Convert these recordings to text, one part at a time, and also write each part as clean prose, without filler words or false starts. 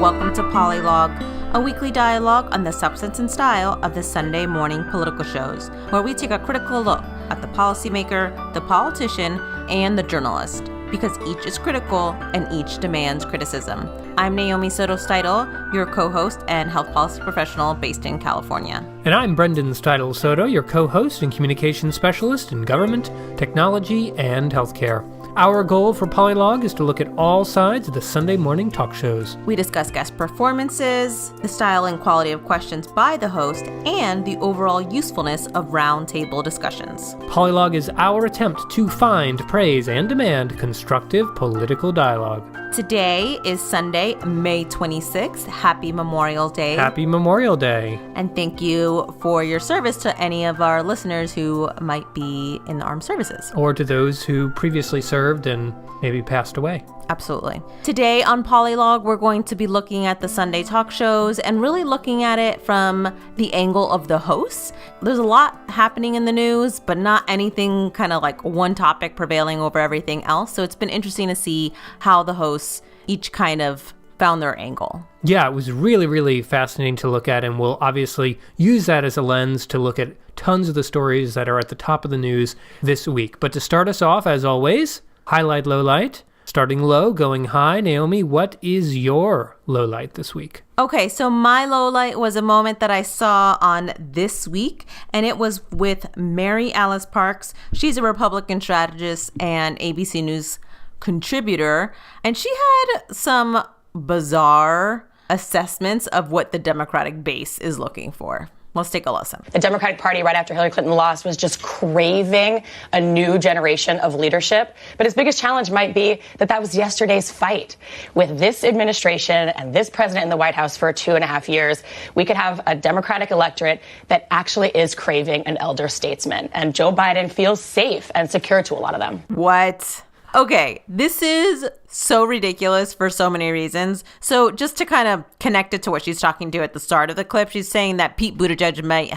welcome to Polilogue, a weekly dialogue on the substance and style of the Sunday morning political shows, where we take a critical look at the policymaker, the politician, and the journalist, because each is critical and each demands criticism. I'm Naomi Soto-Steidel, your co-host and health policy professional based in California. And I'm Brendan Steidel-Soto, your co-host and communications specialist in government, technology, and healthcare. Our goal for Polilogue is to look at all sides of the Sunday morning talk shows. We discuss guest performances, the style and quality of questions by the host, and the overall usefulness of roundtable discussions. Polilogue is our attempt to find, praise, and demand constructive political dialogue. Today is Sunday, May 26th. Happy Memorial Day. Happy Memorial Day. And thank you for your service to any of our listeners who might be in the armed services. Or to those who previously served and maybe passed away. Absolutely. Today on Polilogue, we're going to be looking at the Sunday talk shows and really looking at it from the angle of the hosts. There's a lot happening in the news, but not anything kind of like one topic prevailing over everything else. So it's been interesting to see how the hosts each kind of found their angle. Yeah, it was really, really fascinating to look at, and we'll obviously use that as a lens to look at tons of the stories that are at the top of the news this week. But to start us off, as always, highlight, lowlight. Starting low, going high. Naomi, what is your lowlight this week? Okay, so my lowlight was a moment that I saw on This Week, and it was with Mary Alice Parks. She's a Republican strategist and ABC News contributor, and she had some bizarre assessments of what the Democratic base is looking for. Let's take a listen. The Democratic Party, right after Hillary Clinton lost, was just craving a new generation of leadership. But its biggest challenge might be that was yesterday's fight. With this administration and this president in the White House for 2.5 years, we could have a Democratic electorate that actually is craving an elder statesman. And Joe Biden feels safe and secure to a lot of them. What? Okay, this is so ridiculous for so many reasons. So just to kind of connect it to what she's talking to at the start of the clip, she's saying that Pete Buttigieg might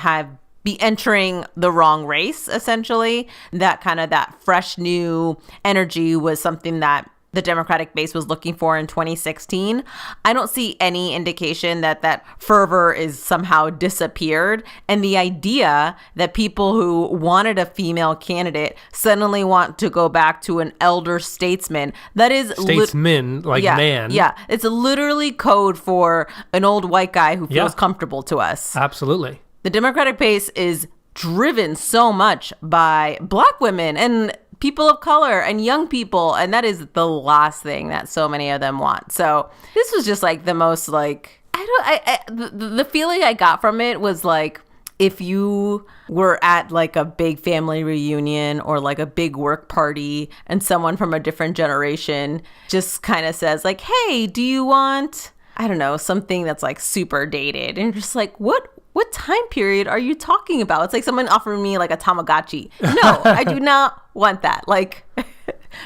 be entering the wrong race, essentially. That fresh new energy was something that the Democratic base was looking for in 2016. I don't see any indication that fervor is somehow disappeared. And the idea that people who wanted a female candidate suddenly want to go back to an elder statesman, that is... Statesman, man. Yeah, it's literally code for an old white guy who feels comfortable to us. Absolutely. The Democratic base is driven so much by Black women and people of color and young people, and that is the last thing that so many of them want. So this was just like the most the feeling I got from it was like if you were at like a big family reunion or like a big work party and someone from a different generation just kind of says like, hey, do you want, I don't know, something that's like super dated, and you're just like, what time period are you talking about? It's like someone offering me like a Tamagotchi. No, I do not want that. Like,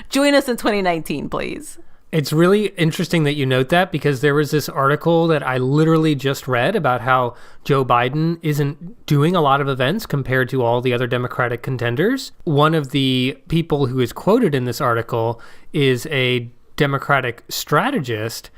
join us in 2019, please. It's really interesting that you note that, because there was this article that I literally just read about how Joe Biden isn't doing a lot of events compared to all the other Democratic contenders. One of the people who is quoted in this article is a Democratic strategist,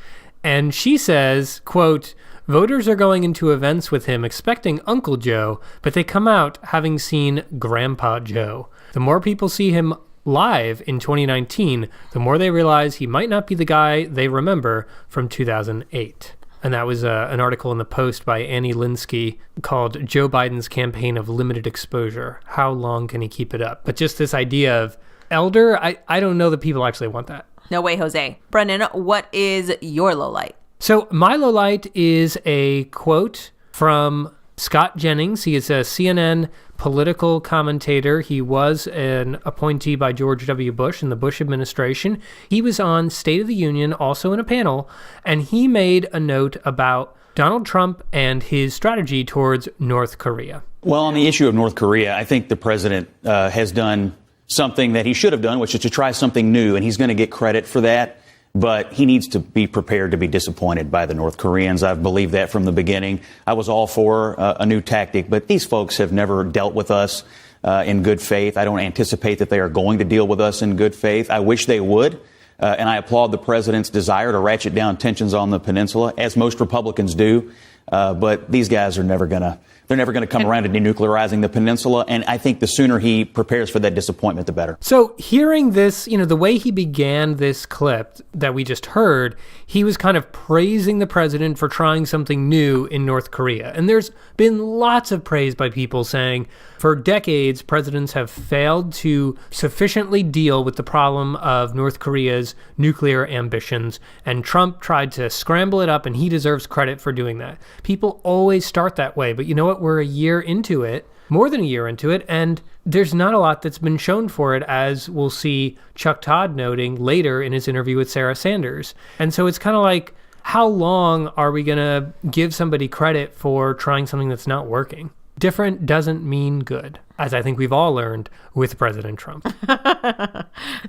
and she says, quote, "Voters are going into events with him expecting Uncle Joe, but they come out having seen Grandpa Joe. The more people see him live in 2019, the more they realize he might not be the guy they remember from 2008. And that was an article in the Post by Annie Linsky called Joe Biden's Campaign of Limited Exposure. How long can he keep it up? But just this idea of elder, I don't know that people actually want that. No way, Jose. Brendan, what is your lowlight? So my lowlight is a quote from Scott Jennings. He is a CNN political commentator. He was an appointee by George W. Bush in the Bush administration. He was on State of the Union, also in a panel, and he made a note about Donald Trump and his strategy towards North Korea. Well, on the issue of North Korea, I think the president has done something that he should have done, which is to try something new, and he's going to get credit for that. But he needs to be prepared to be disappointed by the North Koreans. I've believed that from the beginning. I was all for a new tactic, but these folks have never dealt with us in good faith. I don't anticipate that they are going to deal with us in good faith. I wish they would. And I applaud the president's desire to ratchet down tensions on the peninsula, as most Republicans do. But these guys are never going to come around to denuclearizing the peninsula. And I think the sooner he prepares for that disappointment, the better. So hearing this, the way he began this clip that we just heard, he was kind of praising the president for trying something new in North Korea. And there's been lots of praise by people saying for decades, presidents have failed to sufficiently deal with the problem of North Korea's nuclear ambitions. And Trump tried to scramble it up, and he deserves credit for doing that. People always start that way. But you know what? We're a year into it, more than a year into it, and there's not a lot that's been shown for it, as we'll see Chuck Todd noting later in his interview with Sarah Sanders. And so it's kind of like, how long are we going to give somebody credit for trying something that's not working? Different doesn't mean good, as I think we've all learned with President Trump.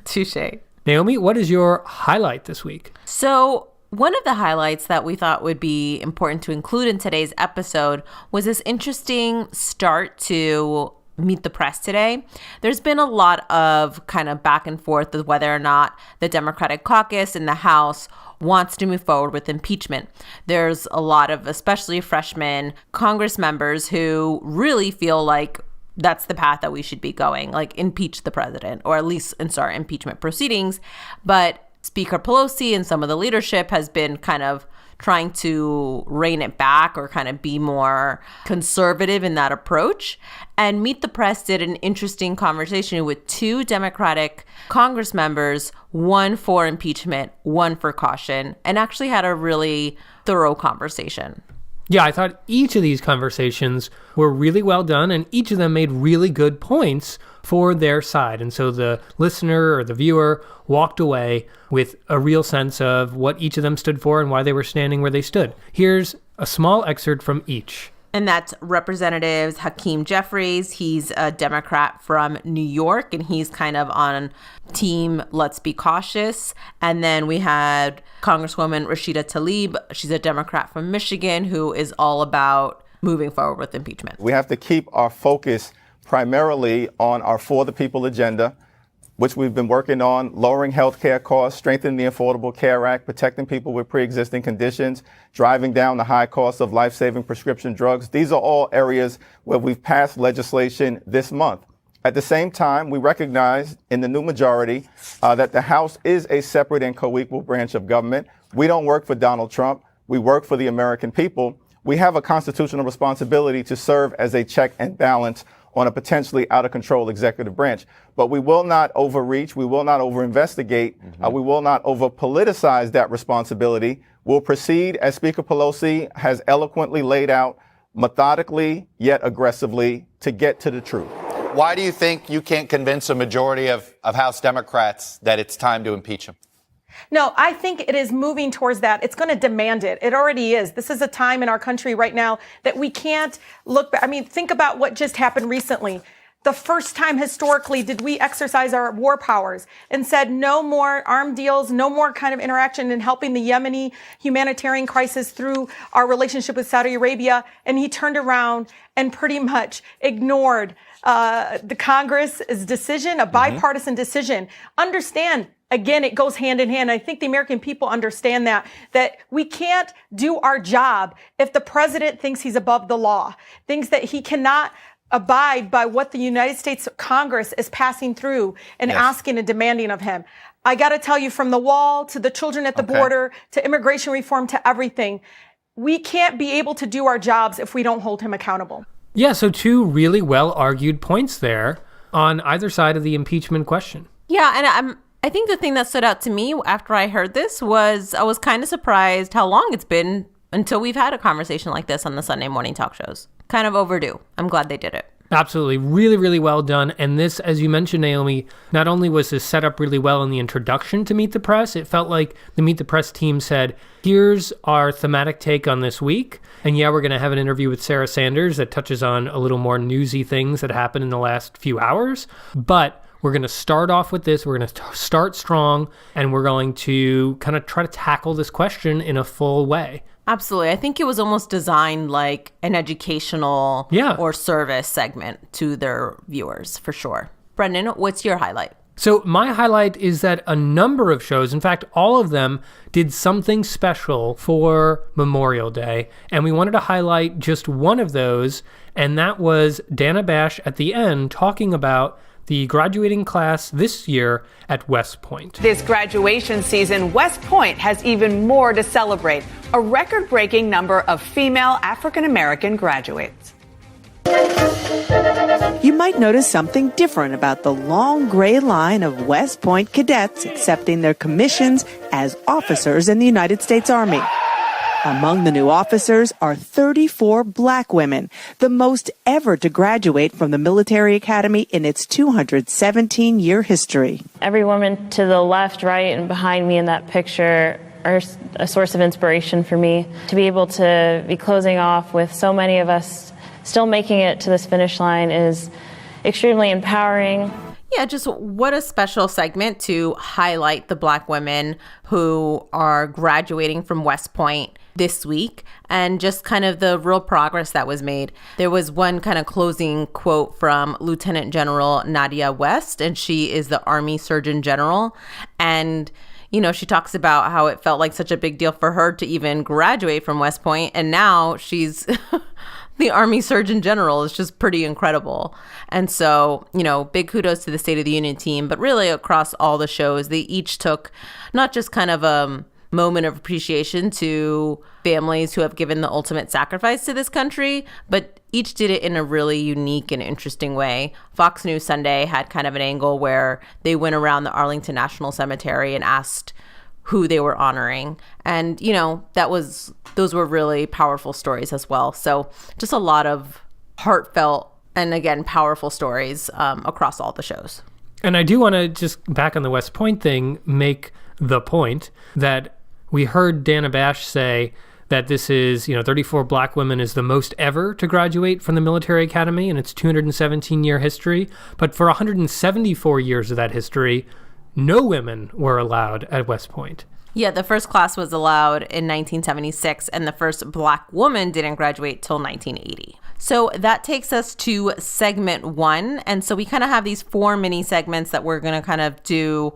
Touché. Naomi, what is your highlight this week? So one of the highlights that we thought would be important to include in today's episode was this interesting start to Meet the Press today. There's been a lot of kind of back and forth with whether or not the Democratic caucus in the House wants to move forward with impeachment. There's a lot of, especially freshman Congress members, who really feel like that's the path that we should be going, like impeach the president, or at least start impeachment proceedings. But Speaker Pelosi and some of the leadership has been kind of trying to rein it back or kind of be more conservative in that approach. And Meet the Press did an interesting conversation with two Democratic Congress members, one for impeachment, one for caution, and actually had a really thorough conversation. Yeah, I thought each of these conversations were really well done, and each of them made really good points for their side. And so the listener or the viewer walked away with a real sense of what each of them stood for and why they were standing where they stood. Here's a small excerpt from each. And that's Representatives Hakeem Jeffries. He's a Democrat from New York, and he's kind of on team Let's Be Cautious. And then we had Congresswoman Rashida Tlaib. She's a Democrat from Michigan who is all about moving forward with impeachment. We have to keep our focus primarily on our For the People agenda, which we've been working on, lowering health care costs, strengthening the Affordable Care Act, protecting people with pre-existing conditions, driving down the high cost of life-saving prescription drugs. These are all areas where we've passed legislation this month. At the same time, we recognize in the new majority that the House is a separate and co-equal branch of government. We don't work for Donald Trump. We work for the American people. We have a constitutional responsibility to serve as a check and balance on a potentially out-of-control executive branch. But we will not overreach. We will not over-investigate. We will not over-politicize that responsibility. We'll proceed, as Speaker Pelosi has eloquently laid out, methodically yet aggressively, to get to the truth. Why do you think you can't convince a majority of House Democrats that it's time to impeach him? No, I think it is moving towards that. It's going to demand it. It already is. This is a time in our country right now that we can't look back. I mean, think about what just happened recently. The first time historically did we exercise our war powers and said no more armed deals, no more kind of interaction in helping the Yemeni humanitarian crisis through our relationship with Saudi Arabia. And he turned around and pretty much ignored the Congress's decision, a bipartisan decision. Understand, again, it goes hand in hand. I think the American people understand that we can't do our job if the president thinks he's above the law, thinks that he cannot abide by what the United States Congress is passing through and asking and demanding of him. I got to tell you, from the wall to the children at the border to immigration reform to everything, we can't be able to do our jobs if we don't hold him accountable. Yeah, so two really well-argued points there on either side of the impeachment question. Yeah, and I think the thing that stood out to me after I heard this was I was kind of surprised how long it's been until we've had a conversation like this on the Sunday morning talk shows. Kind of overdue. I'm glad they did it. Absolutely. Really, really well done. And this, as you mentioned, Naomi, not only was this set up really well in the introduction to Meet the Press, it felt like the Meet the Press team said, here's our thematic take on this week. And yeah, we're going to have an interview with Sarah Sanders that touches on a little more newsy things that happened in the last few hours. But we're going to start off with this. We're going to start strong, and we're going to kind of try to tackle this question in a full way. Absolutely. I think it was almost designed like an educational or service segment to their viewers, for sure. Brendan, what's your highlight? So my highlight is that a number of shows, in fact, all of them, did something special for Memorial Day. And we wanted to highlight just one of those, and that was Dana Bash at the end talking about the graduating class this year at West Point. This graduation season, West Point has even more to celebrate. A record-breaking number of female African-American graduates. You might notice something different about the long gray line of West Point cadets accepting their commissions as officers in the United States Army. Among the new officers are 34 black women, the most ever to graduate from the military academy in its 217-year history. Every woman to the left, right, and behind me in that picture are a source of inspiration for me. To be able to be closing off with so many of us still making it to this finish line is extremely empowering. Yeah, just what a special segment to highlight the black women who are graduating from West Point this week and just kind of the real progress that was made. There was one kind of closing quote from Lieutenant General Nadia West, and she is the Army Surgeon General. And, you know, she talks about how it felt like such a big deal for her to even graduate from West Point, and now she's the Army Surgeon General. Is just pretty incredible. And so, you know, big kudos to the State of the Union team, but really across all the shows, they each took not just kind of a moment of appreciation to families who have given the ultimate sacrifice to this country, but each did it in a really unique and interesting way. Fox News Sunday had kind of an angle where they went around the Arlington National Cemetery and asked who they were honoring. And, you know, those were really powerful stories as well. So just a lot of heartfelt and, again, powerful stories across all the shows. And I do want to just, back on the West Point thing, make the point that we heard Dana Bash say that this is, 34 black women is the most ever to graduate from the military academy in its 217-year history. But for 174 years of that history, no women were allowed at West Point. Yeah, the first class was allowed in 1976, and the first black woman didn't graduate till 1980. So that takes us to segment 1. And so we kind of have these 4 mini segments that we're going to kind of do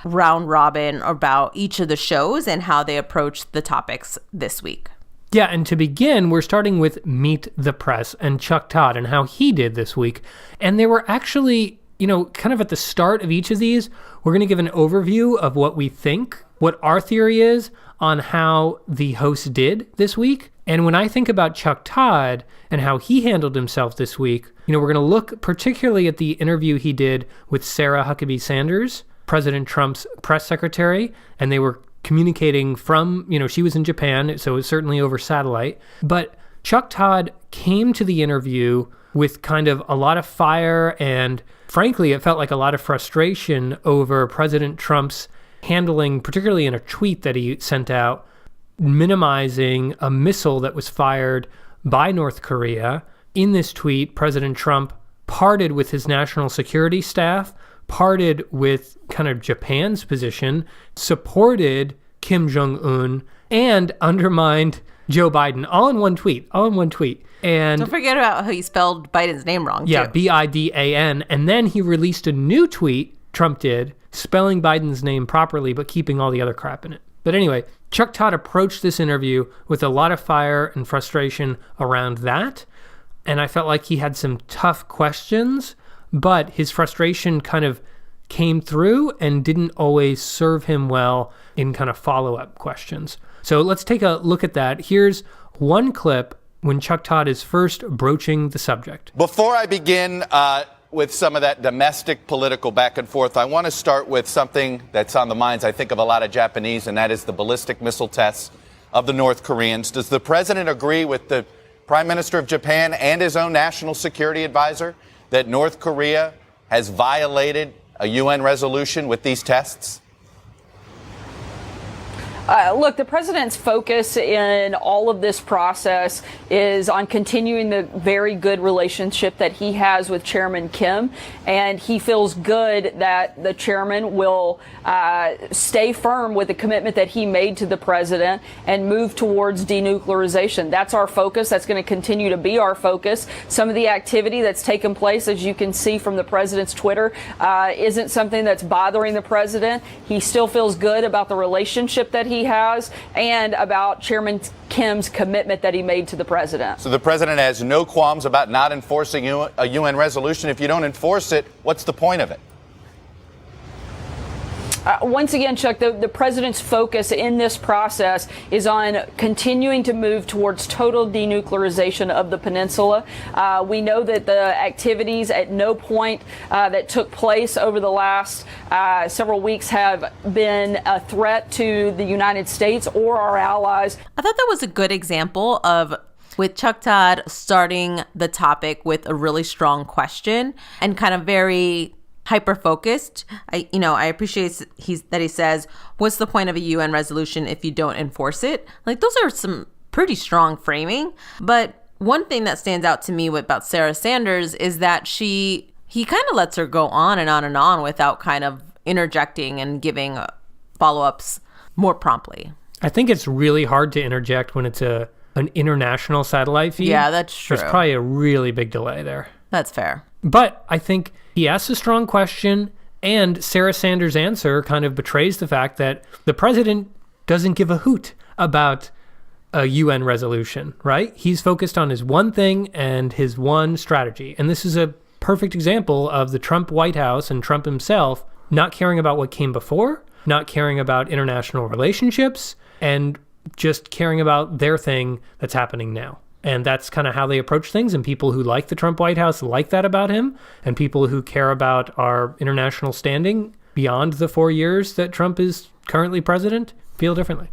round robin about each of the shows and how they approach the topics this week. Yeah, and to begin, we're starting with Meet the Press and Chuck Todd and how he did this week. And they were actually, kind of at the start of each of these, we're going to give an overview of what we think, what our theory is on how the host did this week. And when I think about Chuck Todd and how he handled himself this week, we're going to look particularly at the interview he did with Sarah Huckabee Sanders, President Trump's press secretary, and they were communicating from, she was in Japan, so it was certainly over satellite. But Chuck Todd came to the interview with kind of a lot of fire, and frankly, it felt like a lot of frustration over President Trump's handling, particularly in a tweet that he sent out, minimizing a missile that was fired by North Korea. In this tweet, President Trump parted with his national security staff, parted with kind of Japan's position, supported Kim Jong-un, and undermined Joe Biden, all in one tweet. And don't forget about how he spelled Biden's name wrong, yeah, too. Bidan. And then he released a new tweet, Trump did, spelling Biden's name properly, but keeping all the other crap in it. But anyway, Chuck Todd approached this interview with a lot of fire and frustration around that. And I felt like he had some tough questions, but his frustration kind of came through and didn't always serve him well in kind of follow-up questions. So let's take a look at that. Here's one clip when Chuck Todd is first broaching the subject. Before I begin with some of that domestic political back and forth, I want to start with something that's on the minds, I think, of a lot of Japanese, and that is the ballistic missile tests of the North Koreans. Does the president agree with the Prime Minister of Japan and his own national security advisor that North Korea has violated a UN resolution with these tests? Look, the president's focus in all of this process is on continuing the very good relationship that he has with Chairman Kim, and he feels good that the chairman will stay firm with the commitment that he made to the president and move towards denuclearization. That's our focus. That's going to continue to be our focus. Some of the activity that's taken place, as you can see from the president's Twitter, isn't something that's bothering the president. He still feels good about the relationship that he has and about Chairman Kim's commitment that he made to the president. So the president has no qualms about not enforcing a UN resolution. If you don't enforce it, what's the point of it? Once again, Chuck, the president's focus in this process is on continuing to move towards total denuclearization of the peninsula. We know that the activities at no point that took place over the last several weeks have been a threat to the United States or our allies. I thought that was a good example of with Chuck Todd starting the topic with a really strong question and kind of very hyper-focused. I appreciate that he says, what's the point of a UN resolution if you don't enforce it? Like, those are some pretty strong framing. But one thing that stands out to me about Sarah Sanders is that he kind of lets her go on and on and on without kind of interjecting and giving follow-ups more promptly. I think it's really hard to interject when it's an international satellite feed. Yeah, that's true. There's probably a really big delay there. That's fair. But I think he asks a strong question, and Sarah Sanders' answer kind of betrays the fact that the president doesn't give a hoot about a UN resolution, right? He's focused on his one thing and his one strategy. And this is a perfect example of the Trump White House and Trump himself not caring about what came before, not caring about international relationships, and just caring about their thing that's happening now. And that's kind of how they approach things. And people who like the Trump White House like that about him. And people who care about our international standing beyond the 4 years that Trump is currently president feel differently.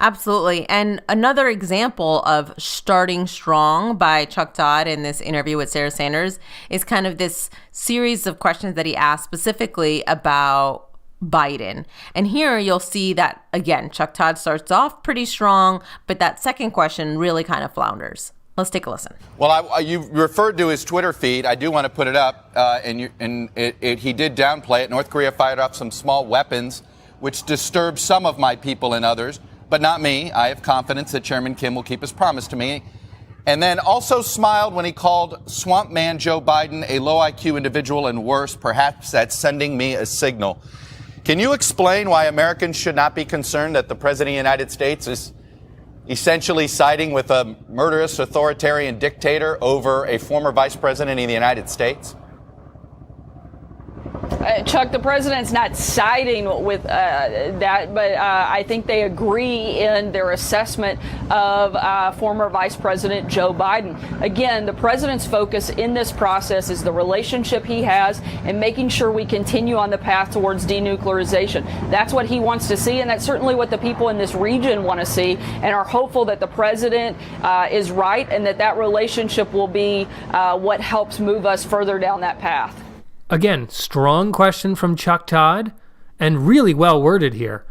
Absolutely. And another example of starting strong by Chuck Todd in this interview with Sarah Sanders is kind of this series of questions that he asked specifically about Biden. And here you'll see that, again, Chuck Todd starts off pretty strong, but that second question really kind of flounders. Let's take a listen. Well, you referred to his Twitter feed. I do want to put it up, he did downplay it. North Korea fired off some small weapons, which disturbed some of my people and others, but not me. I have confidence that Chairman Kim will keep his promise to me. And then also smiled when he called Swamp Man Joe Biden a low IQ individual and worse. Perhaps that's sending me a signal. Can you explain why Americans should not be concerned that the President of the United States is essentially siding with a murderous authoritarian dictator over a former vice president of the United States? Chuck, the president's not siding with that, but I think they agree in their assessment of former Vice President Joe Biden. Again, the president's focus in this process is the relationship he has and making sure we continue on the path towards denuclearization. That's what he wants to see, and that's certainly what the people in this region want to see, and are hopeful that the president is right and that relationship will be what helps move us further down that path. Again, strong question from Chuck Todd, and really well worded here.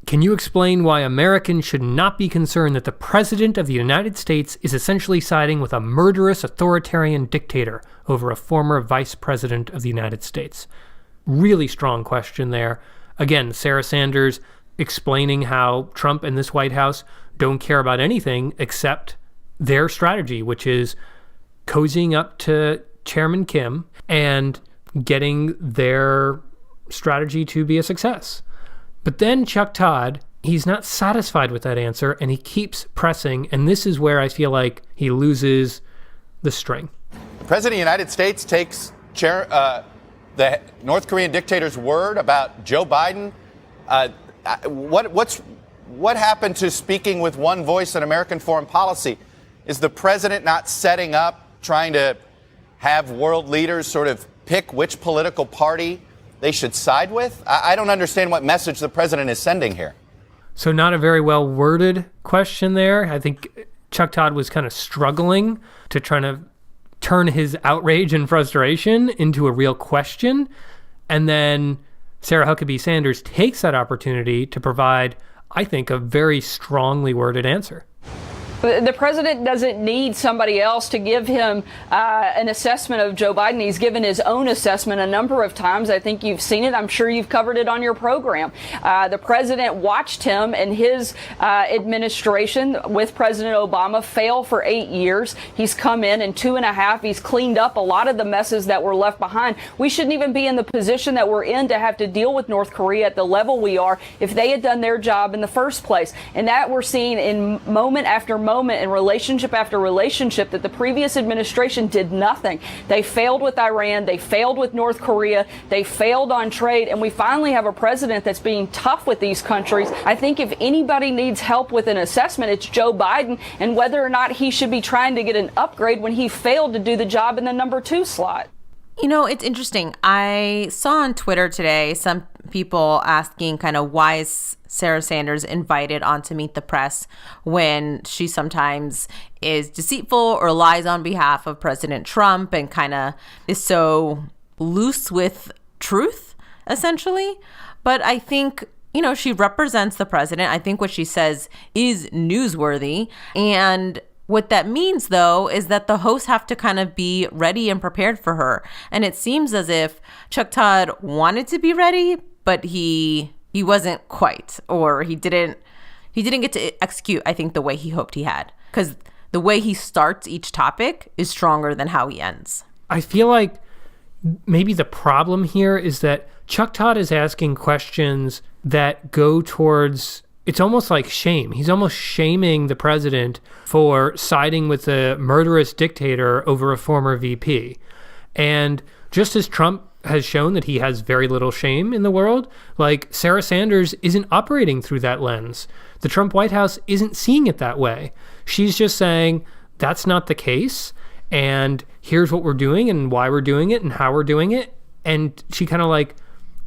Can you explain why Americans should not be concerned that the President of the United States is essentially siding with a murderous authoritarian dictator over a former Vice President of the United States? Really strong question there. Again, Sarah Sanders explaining how Trump and this White House don't care about anything except their strategy, which is cozying up to Chairman Kim and getting their strategy to be a success. But then Chuck Todd, he's not satisfied with that answer, and he keeps pressing, and this is where I feel like he loses the string. The President of the United States takes the North Korean dictator's word about Joe Biden. What happened to speaking with one voice in American foreign policy? Is the president not setting up, trying to have world leaders sort of pick which political party they should side with? I don't understand what message the president is sending here. So not a very well worded question there. I think Chuck Todd was kind of struggling to try to turn his outrage and frustration into a real question. And then Sarah Huckabee Sanders takes that opportunity to provide I think, a very strongly worded answer. The president doesn't need somebody else to give him an assessment of Joe Biden. He's given his own assessment a number of times. I think you've seen it. I'm sure you've covered it on your program. The president watched him and his administration with President Obama fail for 8 years. He's come in 2.5. He's cleaned up a lot of the messes that were left behind. We shouldn't even be in the position that we're in to have to deal with North Korea at the level we are if they had done their job in the first place. And that we're seeing in moment after moment and relationship after relationship that the previous administration did nothing. They failed with Iran. They failed with North Korea. They failed on trade. And we finally have a president that's being tough with these countries. I think if anybody needs help with an assessment, it's Joe Biden and whether or not he should be trying to get an upgrade when he failed to do the job in the number 2 slot. You know, it's interesting. I saw on Twitter today some people asking kind of why is Sarah Sanders invited on to Meet the Press when she sometimes is deceitful or lies on behalf of President Trump and kind of is so loose with truth, essentially. But I think, you know, she represents the president. I think what she says is newsworthy. And what that means, though, is that the hosts have to kind of be ready and prepared for her. And it seems as if Chuck Todd wanted to be ready, but he wasn't quite, or he didn't get to execute, I think, the way he hoped he had. Because the way he starts each topic is stronger than how he ends. I feel like maybe the problem here is that Chuck Todd is asking questions that go towards, it's almost like shame. He's almost shaming the president for siding with a murderous dictator over a former VP. And just as Trump has shown that he has very little shame in the world, like Sarah Sanders isn't operating through that lens. The Trump White House isn't seeing it that way. She's just saying that's not the case, and here's what we're doing and why we're doing it and how we're doing it. And she kind of like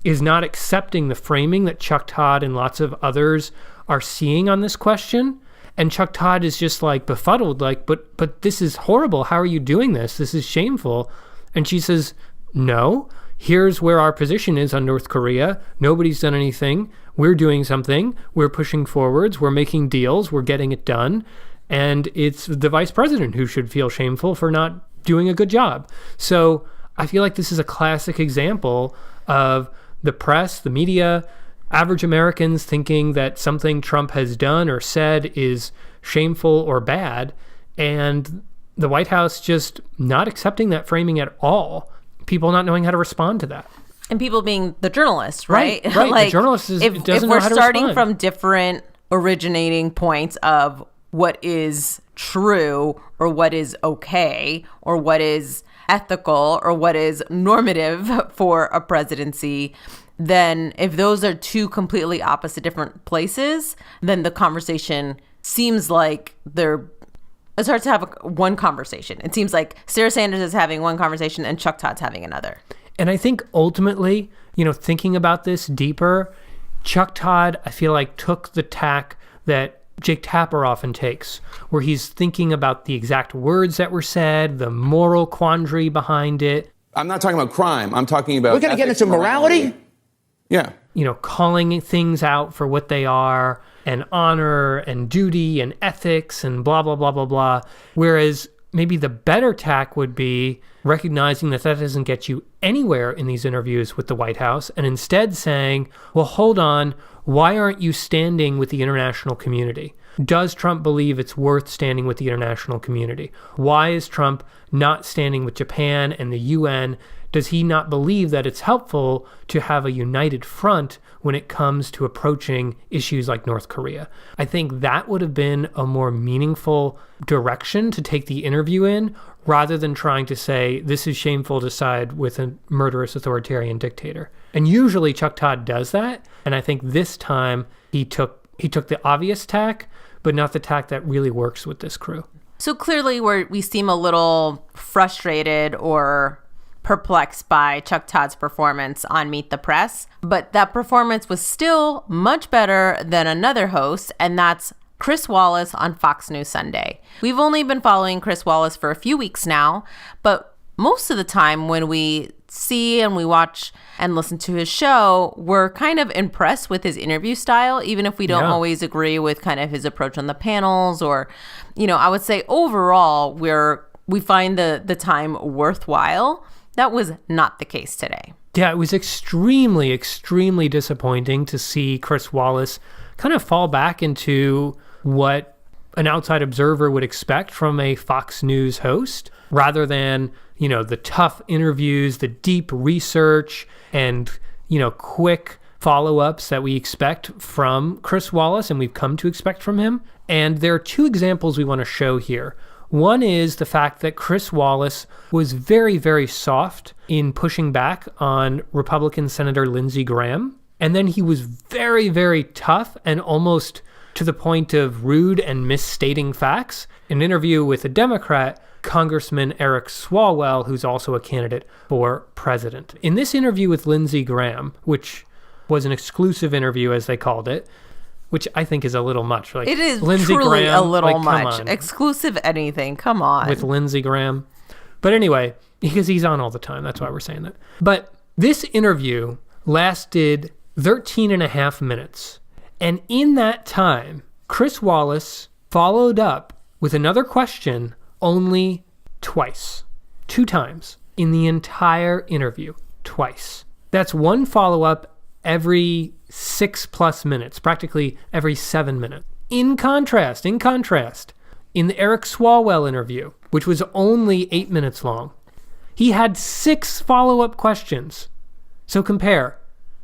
is not accepting the framing that Chuck Todd and lots of others are seeing on this question. And Chuck Todd is just like befuddled, like, but this is horrible. How are you doing this? This is shameful. And she says, no, here's where our position is on North Korea. Nobody's done anything. We're doing something. We're pushing forwards. We're making deals. We're getting it done. And it's the vice president who should feel shameful for not doing a good job. So I feel like this is a classic example of the press, the media, average Americans thinking that something Trump has done or said is shameful or bad, and the White House just not accepting that framing at all. People not knowing how to respond to that. And people being the journalists, right? Right. Like, the journalist doesn't know how to respond. If we're starting from different originating points of what is true or what is okay or what is ethical or what is normative for a presidency, then if those are two completely opposite different places, then the conversation seems like it's hard to have one conversation. It seems like Sarah Sanders is having one conversation and Chuck Todd's having another. And I think ultimately, thinking about this deeper, Chuck Todd, I feel like, took the tack that Jake Tapper often takes, where he's thinking about the exact words that were said, the moral quandary behind it. I'm not talking about crime. I'm talking about... We're going to get into morality? Yeah. Calling things out for what they are, and honor and duty and ethics and blah, blah, blah, blah, blah. Whereas maybe the better tack would be recognizing that doesn't get you anywhere in these interviews with the White House, and instead saying, well, hold on, why aren't you standing with the international community? Does Trump believe it's worth standing with the international community? Why is Trump not standing with Japan and the UN? Does he not believe that it's helpful to have a united front when it comes to approaching issues like North Korea? I think that would have been a more meaningful direction to take the interview in, rather than trying to say, this is shameful to side with a murderous authoritarian dictator. And usually Chuck Todd does that. And I think this time he took the obvious tack, but not the tack that really works with this crew. So clearly we seem a little frustrated or perplexed by Chuck Todd's performance on Meet the Press, but that performance was still much better than another host, and that's Chris Wallace on Fox News Sunday. We've only been following Chris Wallace for a few weeks now, but most of the time when we see and we watch and listen to his show, we're kind of impressed with his interview style, even if we don't always agree with kind of his approach on the panels. Or, I would say overall, we find the time worthwhile. That was not the case today. Yeah, it was extremely, extremely disappointing to see Chris Wallace kind of fall back into what an outside observer would expect from a Fox News host, rather than, the tough interviews, the deep research, and, quick follow-ups that we expect from Chris Wallace and we've come to expect from him. And there are two examples we want to show here. One is the fact that Chris Wallace was very, very soft in pushing back on Republican Senator Lindsey Graham. And then he was very, very tough and almost to the point of rude and misstating facts. In an interview with a Democrat, Congressman Eric Swalwell, who's also a candidate for president. In this interview with Lindsey Graham, which was an exclusive interview, as they called it, which I think is a little much. It is Lindsey truly Graham, a little much. Exclusive anything, come on. With Lindsey Graham. But anyway, because he's on all the time, that's why we're saying that. But this interview lasted 13 and a half minutes. And in that time, Chris Wallace followed up with another question only twice. 2 times in the entire interview. Twice. That's one follow-up every 6+ minutes, practically every 7 minutes. In contrast, in the Eric Swalwell interview, which was only 8 minutes long, he had 6 follow-up questions. So compare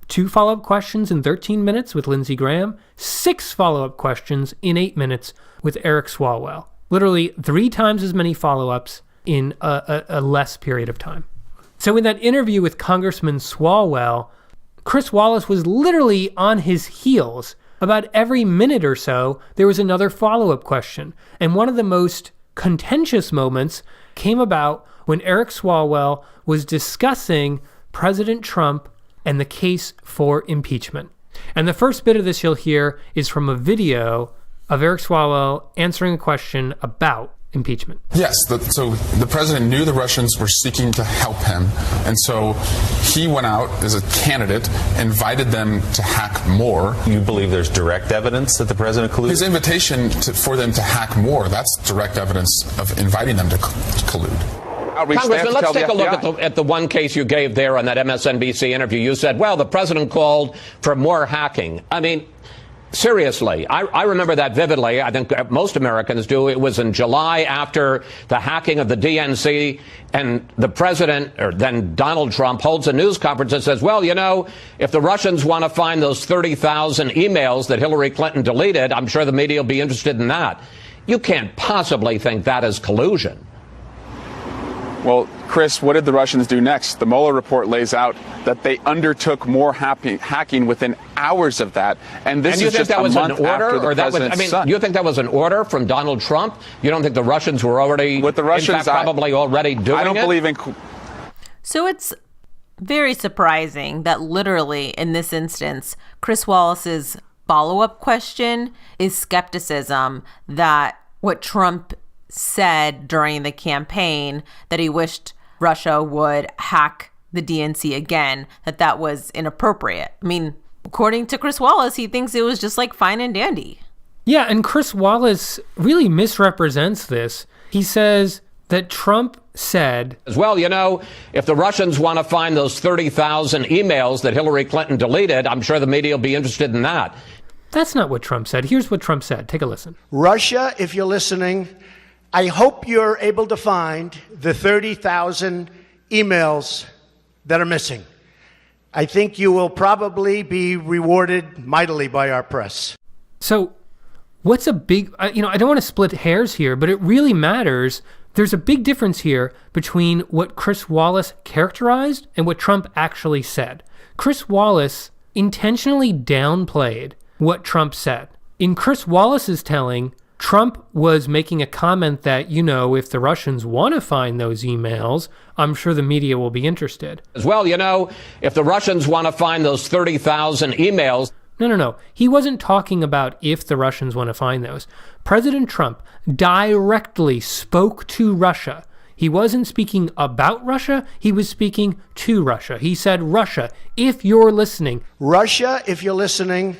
2 follow-up questions in 13 minutes with Lindsey Graham, 6 follow-up questions in 8 minutes with Eric Swalwell. Literally 3 times as many follow-ups in a less period of time. So in that interview with Congressman Swalwell, Chris Wallace was literally on his heels. About every minute or so, there was another follow-up question. And one of the most contentious moments came about when Eric Swalwell was discussing President Trump and the case for impeachment. And the first bit of this you'll hear is from a video of Eric Swalwell answering a question about impeachment. Yes, so the president knew the Russians were seeking to help him, and so he went out as a candidate, invited them to hack more. You believe there's direct evidence that the president colluded? His invitation for them to hack more, that's direct evidence of inviting them to collude. Congressman, let's take a look at the one case you gave there on that MSNBC interview. You said, well, the president called for more hacking. I mean, seriously, I remember that vividly. I think most Americans do. It was in July after the hacking of the DNC, and the president, or then Donald Trump, holds a news conference and says, well, if the Russians want to find those 30,000 emails that Hillary Clinton deleted, I'm sure the media will be interested in that. You can't possibly think that is collusion. Well, Chris, what did the Russians do next? The Mueller report lays out that they undertook more hacking within hours of that. And this is just a month after the president's son. You think that was an order from Donald Trump? You don't think the Russians were already, with the Russians, in fact, probably already doing it? I don't believe in... So it's very surprising that literally in this instance, Chris Wallace's follow-up question is skepticism that what Trump said during the campaign, that he wished Russia would hack the DNC again, that was inappropriate. I mean, according to Chris Wallace, he thinks it was just like fine and dandy. Yeah, and Chris Wallace really misrepresents this. He says that Trump said, well, if the Russians want to find those 30,000 emails that Hillary Clinton deleted, I'm sure the media will be interested in that. That's not what Trump said. Here's what Trump said. Take a listen. Russia, if you're listening, I hope you're able to find the 30,000 emails that are missing. I think you will probably be rewarded mightily by our press. So what's a big, I don't want to split hairs here, but it really matters. There's a big difference here between what Chris Wallace characterized and what Trump actually said. Chris Wallace intentionally downplayed what Trump said. In Chris Wallace's telling, Trump was making a comment that, if the Russians want to find those emails, I'm sure the media will be interested. Well, if the Russians want to find those 30,000 emails. No. He wasn't talking about if the Russians want to find those. President Trump directly spoke to Russia. He wasn't speaking about Russia. He was speaking to Russia. He said, Russia, if you're listening. Russia, if you're listening.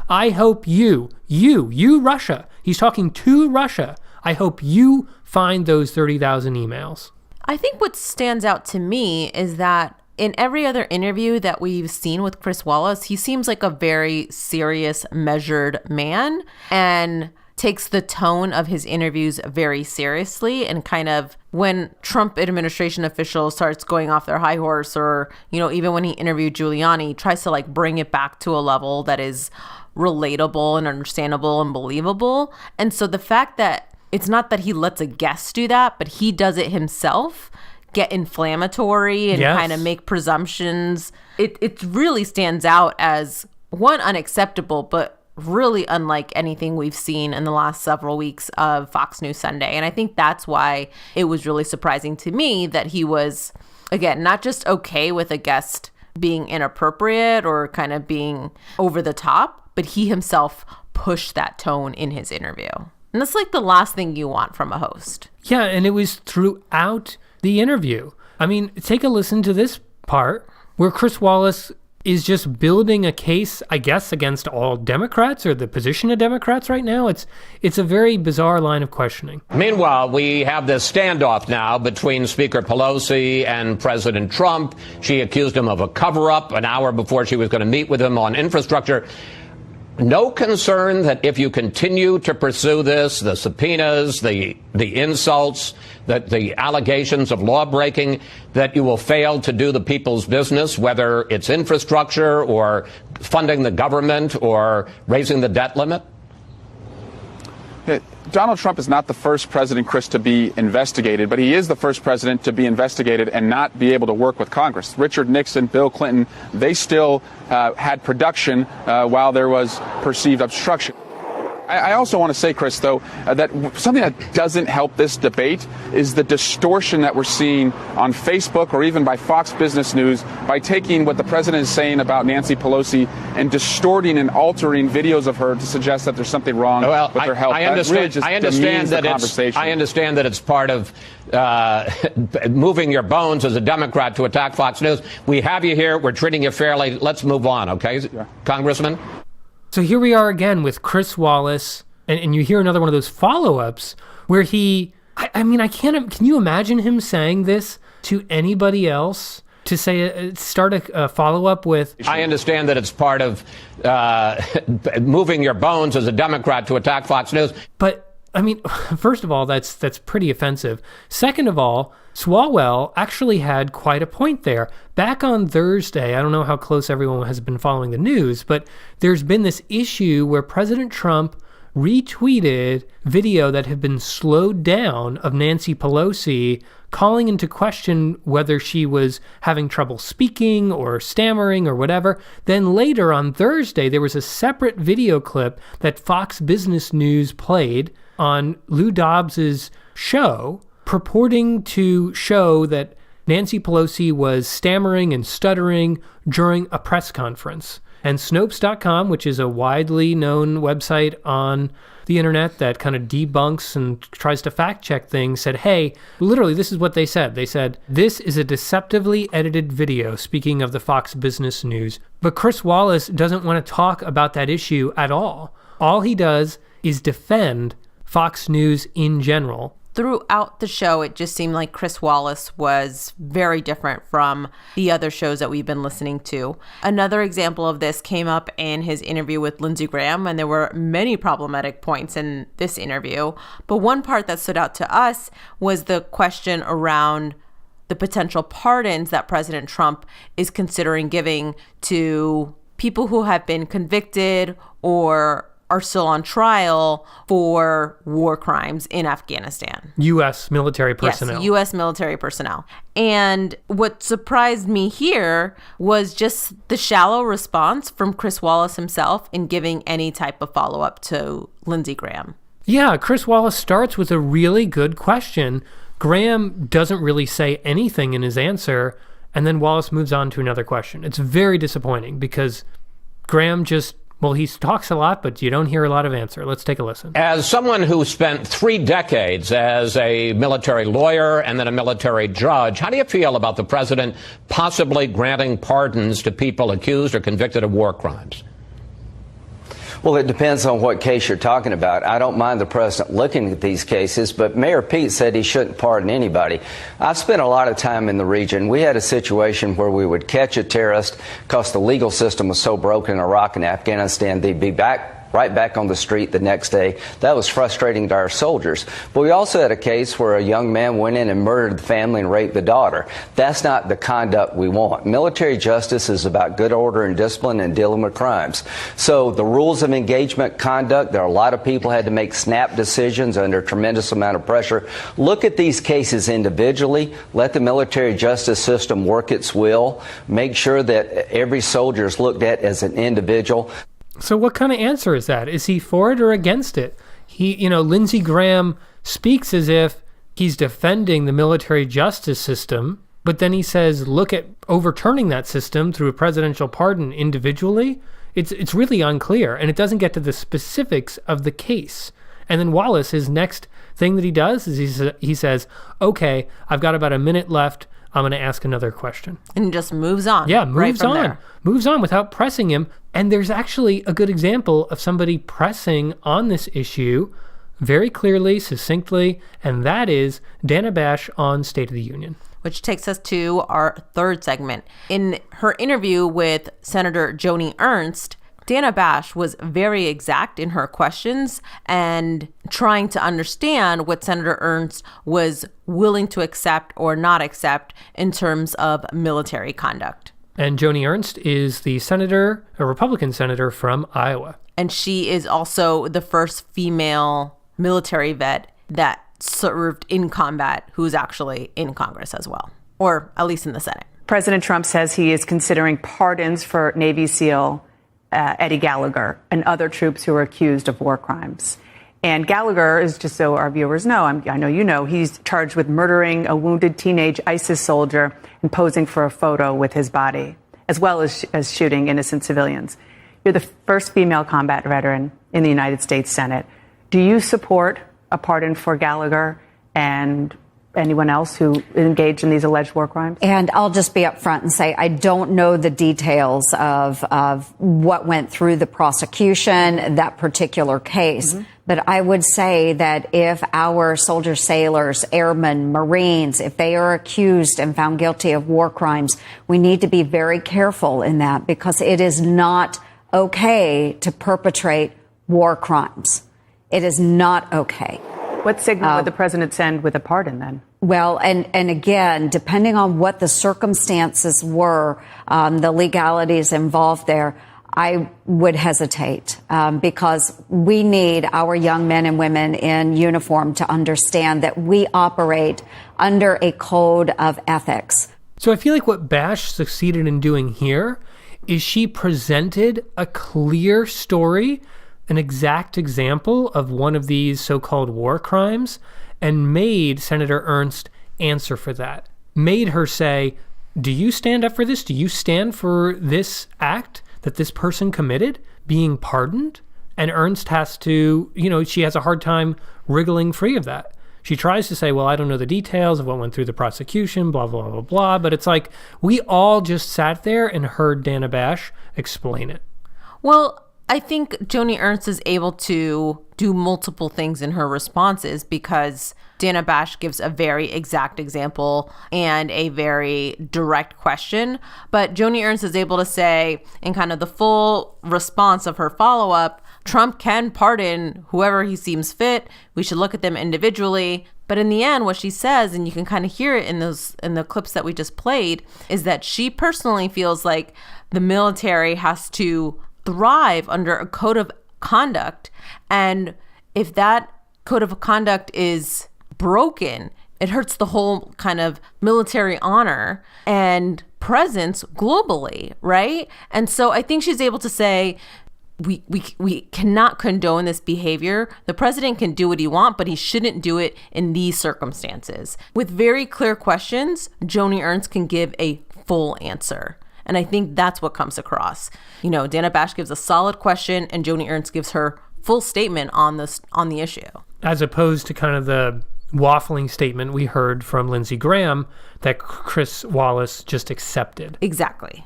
I hope you, Russia. He's talking to Russia. I hope you find those 30,000 emails. I think what stands out to me is that in every other interview that we've seen with Chris Wallace, he seems like a very serious, measured man and takes the tone of his interviews very seriously. And kind of when Trump administration officials starts going off their high horse, or, even when he interviewed Giuliani, tries to like bring it back to a level that is relatable and understandable and believable. And so the fact that it's not that he lets a guest do that, but he does it himself, get inflammatory and kind of make presumptions. It really stands out as, one, unacceptable, but really unlike anything we've seen in the last several weeks of Fox News Sunday. And I think that's why it was really surprising to me that he was, again, not just okay with a guest being inappropriate or kind of being over the top, but he himself pushed that tone in his interview. And that's like the last thing you want from a host. Yeah, and it was throughout the interview. I mean, take a listen to this part where Chris Wallace is just building a case, I guess, against all Democrats or the position of Democrats right now. It's a very bizarre line of questioning. Meanwhile, we have this standoff now between Speaker Pelosi and President Trump. She accused him of a cover-up an hour before she was going to meet with him on infrastructure. No concern that if you continue to pursue this, the subpoenas, the insults, the allegations of law breaking, that you will fail to do the people's business, whether it's infrastructure or funding the government or raising the debt limit? Donald Trump is not the first president, Chris, to be investigated, but he is the first president to be investigated and not be able to work with Congress. Richard Nixon, Bill Clinton, they still had production while there was perceived obstruction. I also want to say, Chris, though, that something that doesn't help this debate is the distortion that we're seeing on Facebook or even by Fox Business News by taking what the president is saying about Nancy Pelosi and distorting and altering videos of her to suggest that there's something wrong with her health. I understand that it's part of moving your bones as a Democrat to attack Fox News. We have you here. We're treating you fairly. Let's move on, okay, Congressman? So here we are again with Chris Wallace, and you hear another one of those follow-ups where he, can you imagine him saying this to anybody else? To say, start a follow-up with... I understand that it's part of moving your bones as a Democrat to attack Fox News. But, first of all, that's pretty offensive. Second of all, Swalwell actually had quite a point there. Back on Thursday, I don't know how close everyone has been following the news, but there's been this issue where President Trump retweeted video that had been slowed down of Nancy Pelosi calling into question whether she was having trouble speaking or stammering or whatever. Then later on Thursday, there was a separate video clip that Fox Business News played on Lou Dobbs's show, purporting to show that Nancy Pelosi was stammering and stuttering during a press conference. And Snopes.com, which is a widely known website on the internet that kind of debunks and tries to fact check things, said, hey, literally, this is what they said. They said, this is a deceptively edited video, speaking of the Fox Business News. But Chris Wallace doesn't want to talk about that issue at all. All he does is defend Fox News in general. Throughout the show, it just seemed like Chris Wallace was very different from the other shows that we've been listening to. Another example of this came up in his interview with Lindsey Graham, and there were many problematic points in this interview. But one part that stood out to us was the question around the potential pardons that President Trump is considering giving to people who have been convicted or are still on trial for war crimes in Afghanistan. U.S. military personnel. Yes, U.S. military personnel. And what surprised me here was just the shallow response from Chris Wallace himself in giving any type of follow-up to Lindsey Graham. Yeah, Chris Wallace starts with a really good question. Graham doesn't really say anything in his answer, and then Wallace moves on to another question. It's very disappointing because Graham just Well, he talks a lot, but you don't hear a lot of answer. Let's take a listen. As someone who spent 3 decades as a military lawyer and then a military judge, how do you feel about the president possibly granting pardons to people accused or convicted of war crimes? Well, it depends on what case you're talking about. I don't mind the president looking at these cases, but Mayor Pete said he shouldn't pardon anybody. I've spent a lot of time in the region. We had a situation where we would catch a terrorist because the legal system was so broken in Iraq and Afghanistan, they'd be right back on the street the next day. That was frustrating to our soldiers. But we also had a case where a young man went in and murdered the family and raped the daughter. That's not the conduct we want. Military justice is about good order and discipline and dealing with crimes. So the rules of engagement conduct, there are a lot of people had to make snap decisions under a tremendous amount of pressure. Look at these cases individually. Let the military justice system work its will. Make sure that every soldier is looked at as an individual. So what kind of answer is that? Is he for it or against it? Lindsey Graham speaks as if he's defending the military justice system, but then he says, look at overturning that system through a presidential pardon individually. It's really unclear, and it doesn't get to the specifics of the case. And then Wallace, his next thing that he does is he says, okay, I've got about a minute left. I'm going to ask another question. And just moves on. Yeah, moves right from on. There. Moves on without pressing him. And there's actually a good example of somebody pressing on this issue very clearly, succinctly, and that is Dana Bash on State of the Union. Which takes us to our third segment. In her interview with Senator Joni Ernst, Dana Bash was very exact in her questions and trying to understand what Senator Ernst was willing to accept or not accept in terms of military conduct. And Joni Ernst is the senator, a Republican senator from Iowa. And she is also the first female military vet that served in combat who's actually in Congress as well, or at least in the Senate. President Trump says he is considering pardons for Navy SEAL Eddie Gallagher and other troops who are accused of war crimes. And Gallagher is, just so our viewers know, I know you know, he's charged with murdering a wounded teenage ISIS soldier and posing for a photo with his body, as well as shooting innocent civilians. You're the first female combat veteran in the United States Senate. Do you support a pardon for Gallagher and anyone else who engaged in these alleged war crimes? And I'll just be upfront and say I don't know the details of what went through the prosecution, that particular case. Mm-hmm. But I would say that if our soldiers, sailors, airmen, Marines, if they are accused and found guilty of war crimes, we need to be very careful in that because it is not okay to perpetrate war crimes. It is not okay. What signal would the president send with a pardon then? Well, and again, depending on what the circumstances were, the legalities involved there, I would hesitate because we need our young men and women in uniform to understand that we operate under a code of ethics. So I feel like what Bash succeeded in doing here is she presented a clear story, an exact example of one of these so-called war crimes, and made Senator Ernst answer for that. Made her say, do you stand up for this? Do you stand for this act that this person committed being pardoned? And Ernst has to, she has a hard time wriggling free of that. She tries to say, well, I don't know the details of what went through the prosecution, blah, blah, blah, blah. But it's like we all just sat there and heard Dana Bash explain it. Well, I think Joni Ernst is able to do multiple things in her responses because Dana Bash gives a very exact example and a very direct question. But Joni Ernst is able to say in kind of the full response of her follow-up, Trump can pardon whoever he seems fit. We should look at them individually. But in the end, what she says, and you can kind of hear it in the clips that we just played, is that she personally feels like the military has to thrive under a code of conduct. And if that code of conduct is broken, it hurts the whole kind of military honor and presence globally, right? And so I think she's able to say, we cannot condone this behavior. The president can do what he wants, but he shouldn't do it in these circumstances. With very clear questions, Joni Ernst can give a full answer. And I think that's what comes across. You know, Dana Bash gives a solid question and Joni Ernst gives her full statement on the issue. As opposed to kind of the waffling statement we heard from Lindsey Graham that Chris Wallace just accepted. Exactly.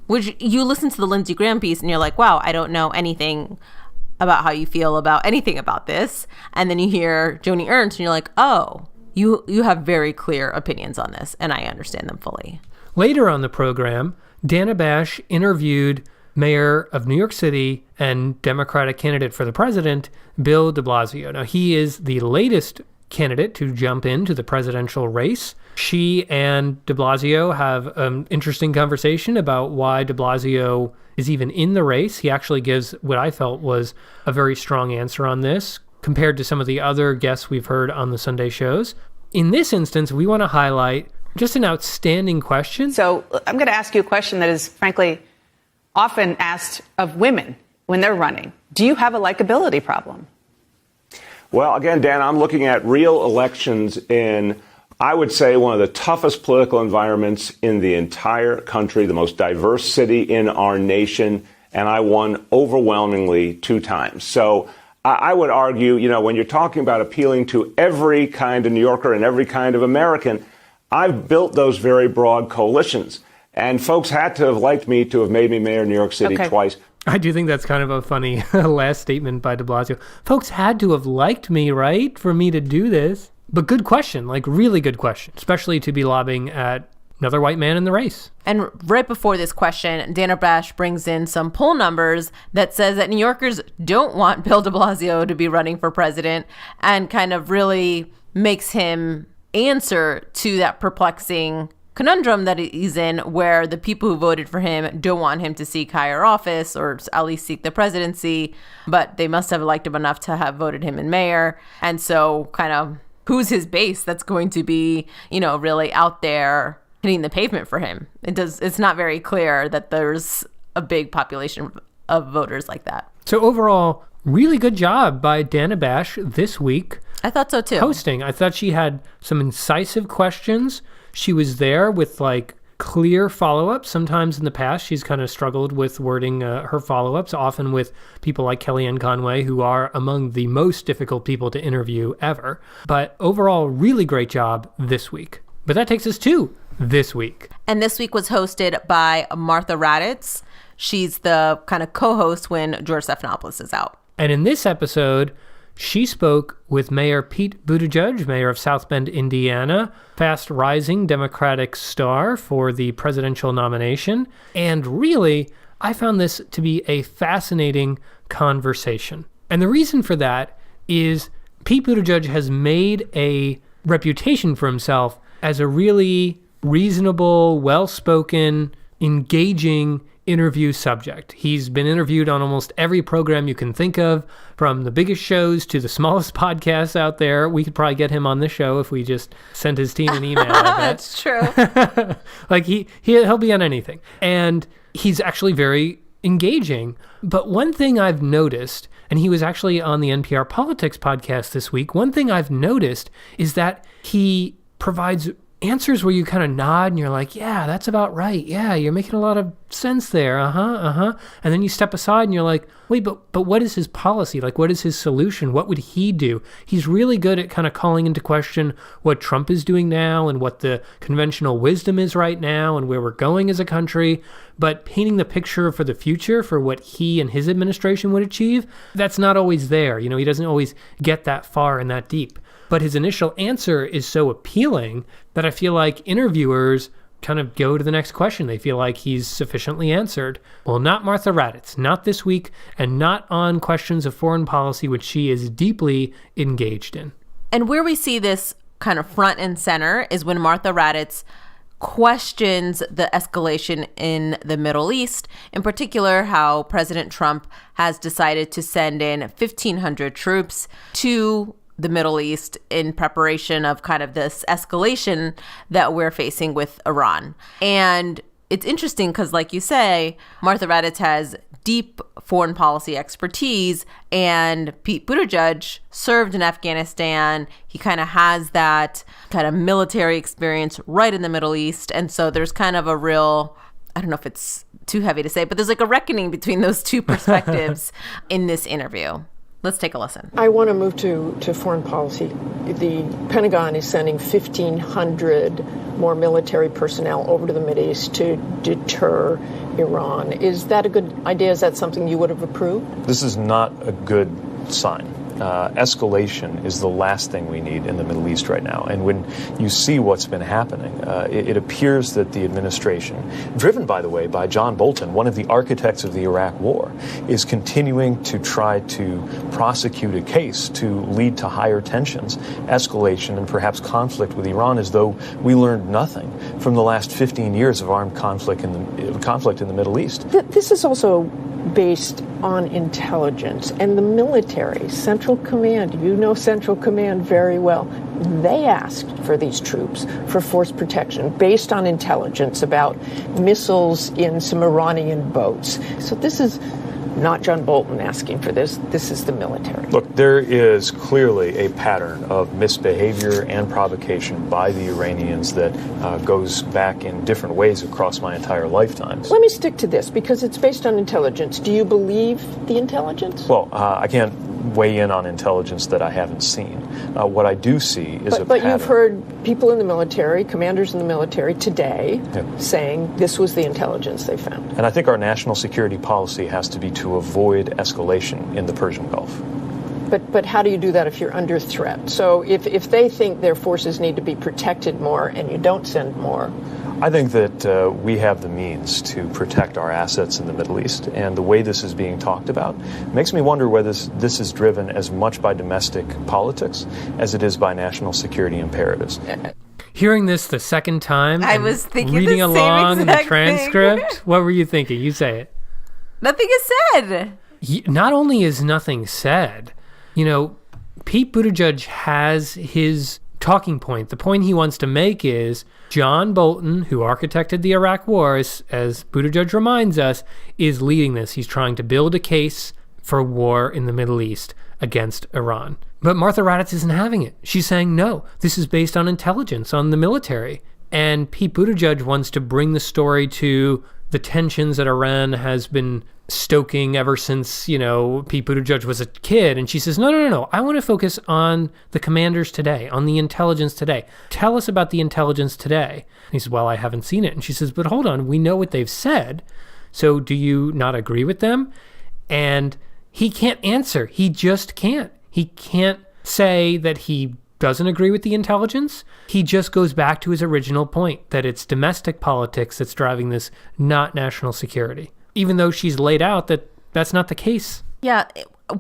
Which you listen to the Lindsey Graham piece and you're like, wow, I don't know anything about how you feel about anything about this. And then you hear Joni Ernst and you're like, oh, you have very clear opinions on this and I understand them fully. Later on the program, Dana Bash interviewed Mayor of New York City and Democratic candidate for the president, Bill de Blasio. Now, he is the latest candidate to jump into the presidential race. She and de Blasio have an interesting conversation about why de Blasio is even in the race. He actually gives what I felt was a very strong answer on this compared to some of the other guests we've heard on the Sunday shows. In this instance, we want to highlight just an outstanding question. So I'm going to ask you a question that is, frankly, often asked of women when they're running. Do you have a likability problem? Well, again, Dan, I'm looking at real elections in, I would say, one of the toughest political environments in the entire country, the most diverse city in our nation, and I won overwhelmingly 2 times. So I would argue, you know, when you're talking about appealing to every kind of New Yorker and every kind of American, I've built those very broad coalitions. And folks had to have liked me to have made me mayor of New York City twice. I do think that's kind of a funny last statement by de Blasio. Folks had to have liked me, right, for me to do this. But good question, like really good question, especially to be lobbying at another white man in the race. And right before this question, Dana Bash brings in some poll numbers that says that New Yorkers don't want Bill de Blasio to be running for president and kind of really makes him answer to that perplexing conundrum that he's in, where the people who voted for him don't want him to seek higher office or at least seek the presidency, but they must have liked him enough to have voted him in mayor. And so kind of who's his base that's going to be, you know, really out there hitting the pavement for him? It's not very clear that there's a big population of voters like that. So overall, really good job by Dana Bash this week. I thought so too. Hosting. I thought she had some incisive questions. She was there with like clear follow-ups. Sometimes in the past, she's kind of struggled with wording her follow-ups, often with people like Kellyanne Conway, who are among the most difficult people to interview ever. But overall, really great job this week. But that takes us to this week. And this week was hosted by Martha Raddatz. She's the kind of co-host when George Stephanopoulos is out. And in this episode, she spoke with Mayor Pete Buttigieg, mayor of South Bend, Indiana, fast-rising Democratic star for the presidential nomination. And really, I found this to be a fascinating conversation. And the reason for that is Pete Buttigieg has made a reputation for himself as a really reasonable, well-spoken, engaging interview subject. He's been interviewed on almost every program you can think of, from the biggest shows to the smallest podcasts out there. We could probably get him on this show if we just sent his team an email. That's true. Like he'll be on anything. And he's actually very engaging. But one thing I've noticed, and he was actually on the NPR Politics podcast this week, one thing I've noticed is that he provides answers where you kind of nod and you're like, yeah, that's about right. Yeah, you're making a lot of sense there. And then you step aside and you're like, wait, but what is his policy? Like, what is his solution? What would he do? He's really good at kind of calling into question what Trump is doing now and what the conventional wisdom is right now and where we're going as a country. But painting the picture for the future for what he and his administration would achieve, that's not always there. You know, he doesn't always get that far and that deep. But his initial answer is so appealing that I feel like interviewers kind of go to the next question. They feel like he's sufficiently answered. Well, not Martha Raddatz, not this week, and not on questions of foreign policy, which she is deeply engaged in. And where we see this kind of front and center is when Martha Raddatz questions the escalation in the Middle East, in particular how President Trump has decided to send in 1,500 troops to the Middle East in preparation of kind of this escalation that we're facing with Iran. And it's interesting because, like you say, Martha Raddatz has deep foreign policy expertise, and Pete Buttigieg served in Afghanistan. He kind of has that kind of military experience right in the Middle East. And so there's kind of a real I don't know if it's too heavy to say, but there's like a reckoning between those two perspectives in this interview. Let's take a listen. I want to move to foreign policy. The Pentagon is sending 1,500 more military personnel over to the Mideast to deter Iran. Is that a good idea? Is that something you would have approved? This is not a good sign. Escalation is the last thing we need in the Middle East right now. And when you see what's been happening, it appears that the administration, driven, by the way, by John Bolton, one of the architects of the Iraq War, is continuing to try to prosecute a case to lead to higher tensions, escalation, and perhaps conflict with Iran, as though we learned nothing from the last 15 years of armed conflict in the Middle East. This is also based on intelligence, and the military, Central Command, you know Central Command very well, they asked for these troops for force protection based on intelligence about missiles in some Iranian boats. So this is not John Bolton asking for this. This is the military. Look, there is clearly a pattern of misbehavior and provocation by the Iranians that goes back in different ways across my entire lifetime. Let me stick to this because it's based on intelligence. Do you believe the intelligence? Well, I can't weigh in on intelligence that I haven't seen. What I do see is a pattern. But you've heard people in the military, commanders in the military today saying this was the intelligence they found. And I think our national security policy has to be to avoid escalation in the Persian Gulf. But how do you do that if you're under threat? So if they think their forces need to be protected more and you don't send more? I think that we have the means to protect our assets in the Middle East, and the way this is being talked about makes me wonder whether this is driven as much by domestic politics as it is by national security imperatives. Hearing this the second time, I was thinking reading the same along in the exact transcript, thing. What were you thinking? You say it. Nothing is said. Not only is nothing said, Pete Buttigieg has his talking point. The point he wants to make is John Bolton, who architected the Iraq War, as Buttigieg reminds us, is leading this. He's trying to build a case for war in the Middle East against Iran. But Martha Raddatz isn't having it. She's saying, no, this is based on intelligence, on the military. And Pete Buttigieg wants to bring the story to the tensions that Iran has been stoking ever since, Pete Buttigieg was a kid. And she says, no. I want to focus on the commanders today, on the intelligence today. Tell us about the intelligence today. And he says, well, I haven't seen it. And she says, but hold on, we know what they've said. So do you not agree with them? And he can't answer. He just can't. He can't say that he doesn't agree with the intelligence. He just goes back to his original point, that it's domestic politics that's driving this, not national security. Even though she's laid out that that's not the case. Yeah,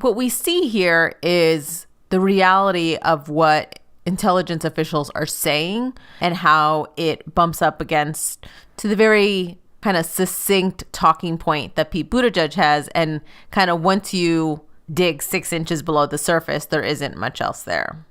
what we see here is the reality of what intelligence officials are saying and how it bumps up against to the very kind of succinct talking point that Pete Buttigieg has. And kind of once you dig 6 inches below the surface, there isn't much else there.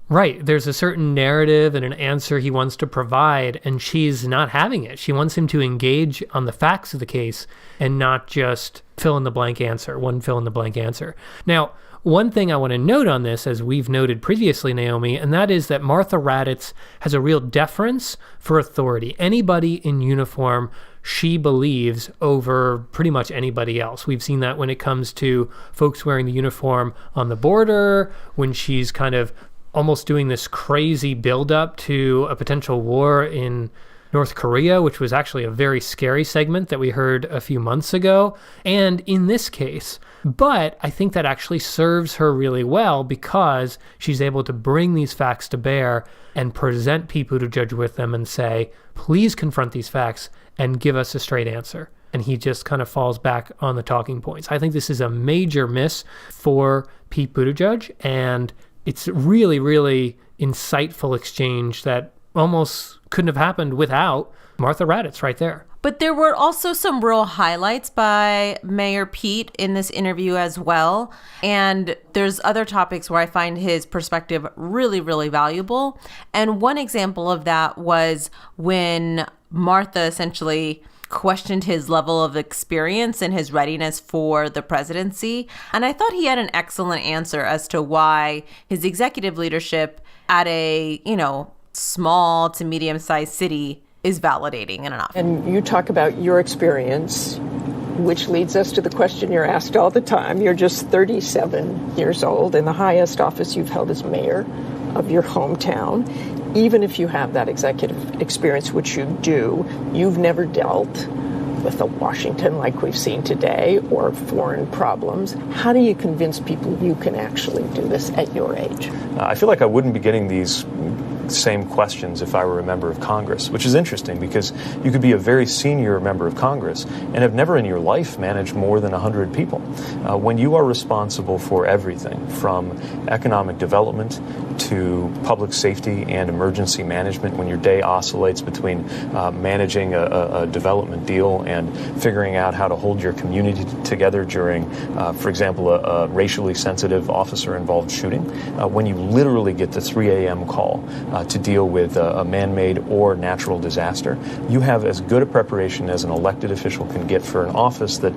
Right. There's a certain narrative and an answer he wants to provide, and she's not having it. She wants him to engage on the facts of the case and not just fill in the blank answer, one fill in the blank answer. Now, one thing I want to note on this, as we've noted previously, Naomi, and that is that Martha Raddatz has a real deference for authority. Anybody in uniform she believes over pretty much anybody else. We've seen that when it comes to folks wearing the uniform on the border, when she's kind of almost doing this crazy buildup to a potential war in North Korea, which was actually a very scary segment that we heard a few months ago, and in this case. But I think that actually serves her really well because she's able to bring these facts to bear and present Pete Buttigieg with them and say, please confront these facts and give us a straight answer. And he just kind of falls back on the talking points. I think this is a major miss for Pete Buttigieg, and it's really, really insightful exchange that almost couldn't have happened without Martha Raddatz right there. But there were also some real highlights by Mayor Pete in this interview as well. And there's other topics where I find his perspective really, really valuable. And one example of that was when Martha essentially questioned his level of experience and his readiness for the presidency. And I thought he had an excellent answer as to why his executive leadership at a, small to medium-sized city is validating and enough. And you talk about your experience, which leads us to the question you're asked all the time. You're just 37 years old, and the highest office you've held is mayor of your hometown. Even if you have that executive experience, which you do, you've never dealt with a Washington like we've seen today or foreign problems. How do you convince people you can actually do this at your age? I feel like I wouldn't be getting these same questions if I were a member of Congress, which is interesting because you could be a very senior member of Congress and have never in your life managed more than 100 people. When you are responsible for everything from economic development to public safety and emergency management, when your day oscillates between managing a development deal and figuring out how to hold your community together during, for example, a racially sensitive officer-involved shooting, when you literally get the 3 a.m. call to deal with a man-made or natural disaster, you have as good a preparation as an elected official can get for an office that,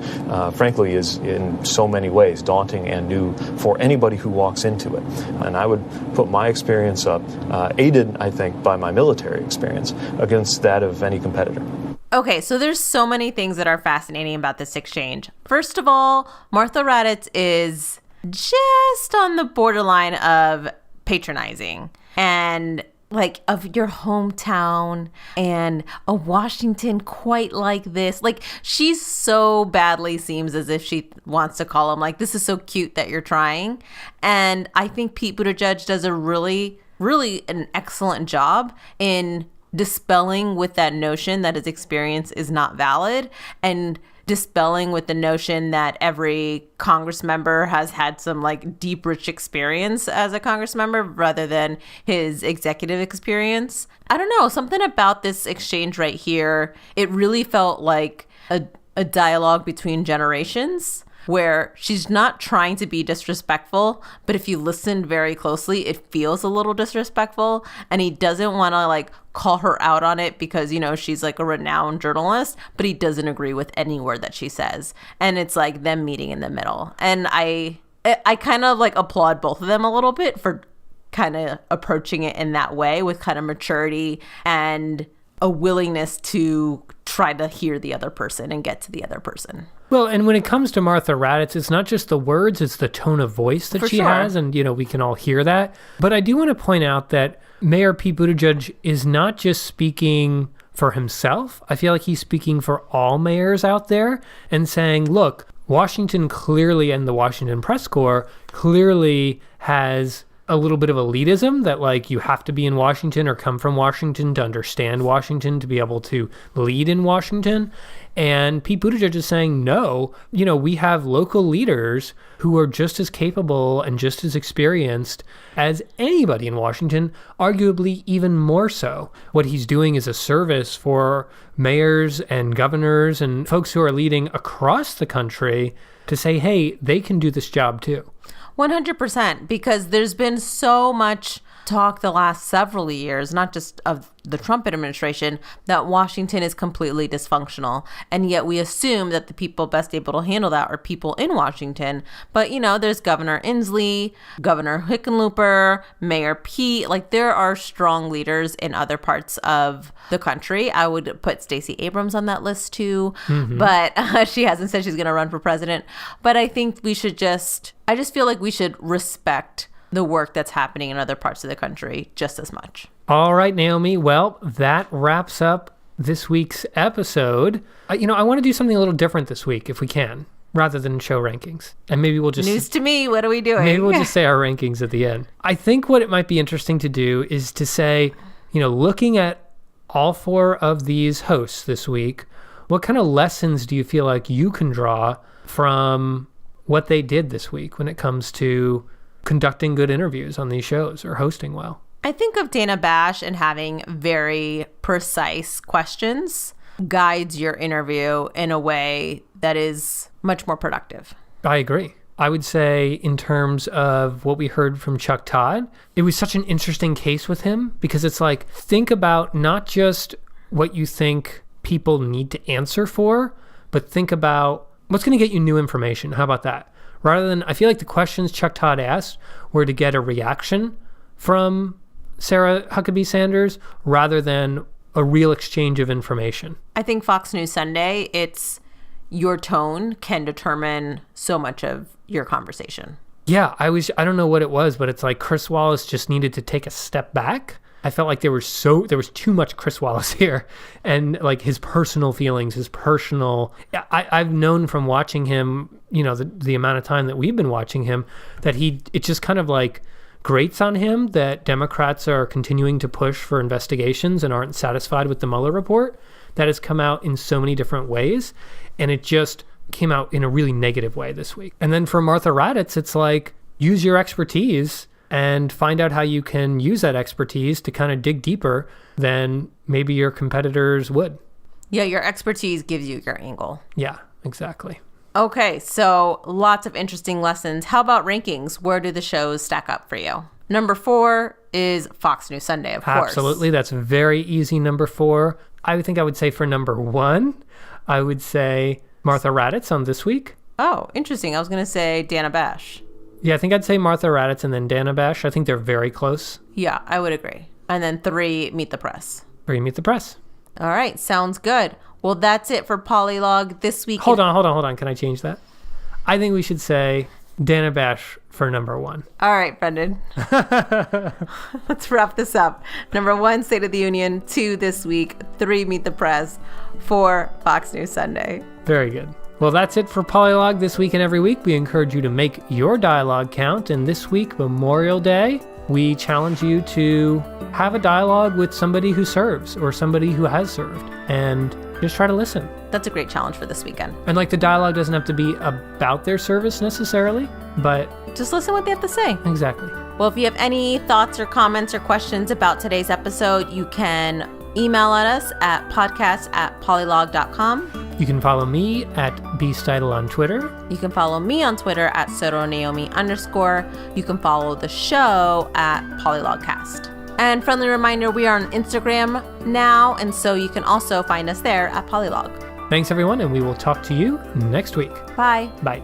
frankly, is in so many ways daunting and new for anybody who walks into it. And I would put my experience up, aided, I think, by my military experience, against that of any competitor. Okay, so there's so many things that are fascinating about this exchange. First of all, Martha Raddatz is just on the borderline of patronizing and like of your hometown and a Washington quite like this. Like she so badly seems as if she wants to call him like, this is so cute that you're trying. And I think Pete Buttigieg does a really an excellent job in dispelling with that notion that his experience is not valid and dispelling with the notion that every Congress member has had some like deep, rich experience as a Congress member rather than his executive experience. I don't know, something about this exchange right here, it really felt like a dialogue between generations where she's not trying to be disrespectful, but if you listen very closely, it feels a little disrespectful. And he doesn't want to like call her out on it because, you know, she's like a renowned journalist, but he doesn't agree with any word that she says. And it's like them meeting in the middle. And I kind of like applaud both of them a little bit for kind of approaching it in that way with kind of maturity and a willingness to try to hear the other person and get to the other person. Well, and when it comes to Martha Raddatz, it's not just the words, it's the tone of voice that she has. And, you know, we can all hear that. But I do want to point out that Mayor Pete Buttigieg is not just speaking for himself. I feel like he's speaking for all mayors out there and saying, look, Washington clearly, and the Washington Press Corps clearly has a little bit of elitism that like you have to be in Washington or come from Washington to understand Washington to be able to lead in Washington. And Pete Buttigieg is saying, no, you know, we have local leaders who are just as capable and just as experienced as anybody in Washington, arguably even more so. What he's doing is a service for mayors and governors and folks who are leading across the country to say, hey, they can do this job too. 100%, because there's been so much talk the last several years, not just of the Trump administration, that Washington is completely dysfunctional. And yet we assume that the people best able to handle that are people in Washington. But, you know, there's Governor Inslee, Governor Hickenlooper, Mayor Pete. Like, there are strong leaders in other parts of the country. I would put Stacey Abrams on that list, too. Mm-hmm. But she hasn't said she's going to run for president. But I think we should I just feel like we should respect the work that's happening in other parts of the country just as much. All right, Naomi. Well, that wraps up this week's episode. I want to do something a little different this week, if we can, rather than show rankings. And maybe we'll just... News to me. What are we doing? Maybe we'll just say our rankings at the end. I think what it might be interesting to do is to say, you know, looking at all four of these hosts this week, what kind of lessons do you feel like you can draw from what they did this week when it comes to conducting good interviews on these shows or hosting well? I think of Dana Bash and having very precise questions guides your interview in a way that is much more productive. I agree. I would say in terms of what we heard from Chuck Todd, it was such an interesting case with him because it's like, think about not just what you think people need to answer for, but think about what's going to get you new information. How about that? Rather than, I feel like the questions Chuck Todd asked were to get a reaction from Sarah Huckabee Sanders rather than, a real exchange of information. I think Fox News Sunday, it's your tone can determine so much of your conversation. Yeah, I don't know what it was, but it's like Chris Wallace just needed to take a step back. I felt like there was too much Chris Wallace here, and like his personal feelings, I've known from watching him, the amount of time that we've been watching him, that it just kind of like grates on him that Democrats are continuing to push for investigations and aren't satisfied with the Mueller report. That has come out in so many different ways, and it just came out in a really negative way this week. And then for Martha Raddatz, it's like, use your expertise and find out how you can use that expertise to kind of dig deeper than maybe your competitors would. Yeah, your expertise gives you your angle. Yeah, exactly. Okay, so lots of interesting lessons. How about rankings? Where do the shows stack up for you? Number 4 is Fox News Sunday, of course. Absolutely. That's very easy. Number 4. I think I would say for number 1, I would say Martha Raddatz on This Week. Oh, interesting. I was going to say Dana Bash. Yeah, I think I'd say Martha Raddatz and then Dana Bash. I think they're very close. Yeah, I would agree. And then 3, Meet the Press. 3, Meet the Press. All right, sounds good. Well, that's it for Polilogue this week. Hold on. Can I change that? I think we should say Dana Bash for number 1. All right, Brendan. Let's wrap this up. Number 1, State of the Union. 2, This Week. 3, Meet the Press. 4, Fox News Sunday. Very good. Well, that's it for Polilogue this week and every week. We encourage you to make your dialogue count. And this week, Memorial Day, we challenge you to have a dialogue with somebody who serves or somebody who has served and just try to listen. That's a great challenge for this weekend. And like the dialogue doesn't have to be about their service necessarily, but just listen what they have to say. Exactly. Well, if you have any thoughts or comments or questions about today's episode, you can email at us at podcast@polilogue.com. You can follow me at bstitle on Twitter. You can follow me on Twitter at @SotoNaomi_. You can follow the show at PolilogCast. And friendly reminder, we are on Instagram now, and so you can also find us there at Polilogue. Thanks, everyone, and we will talk to you next week. Bye. Bye.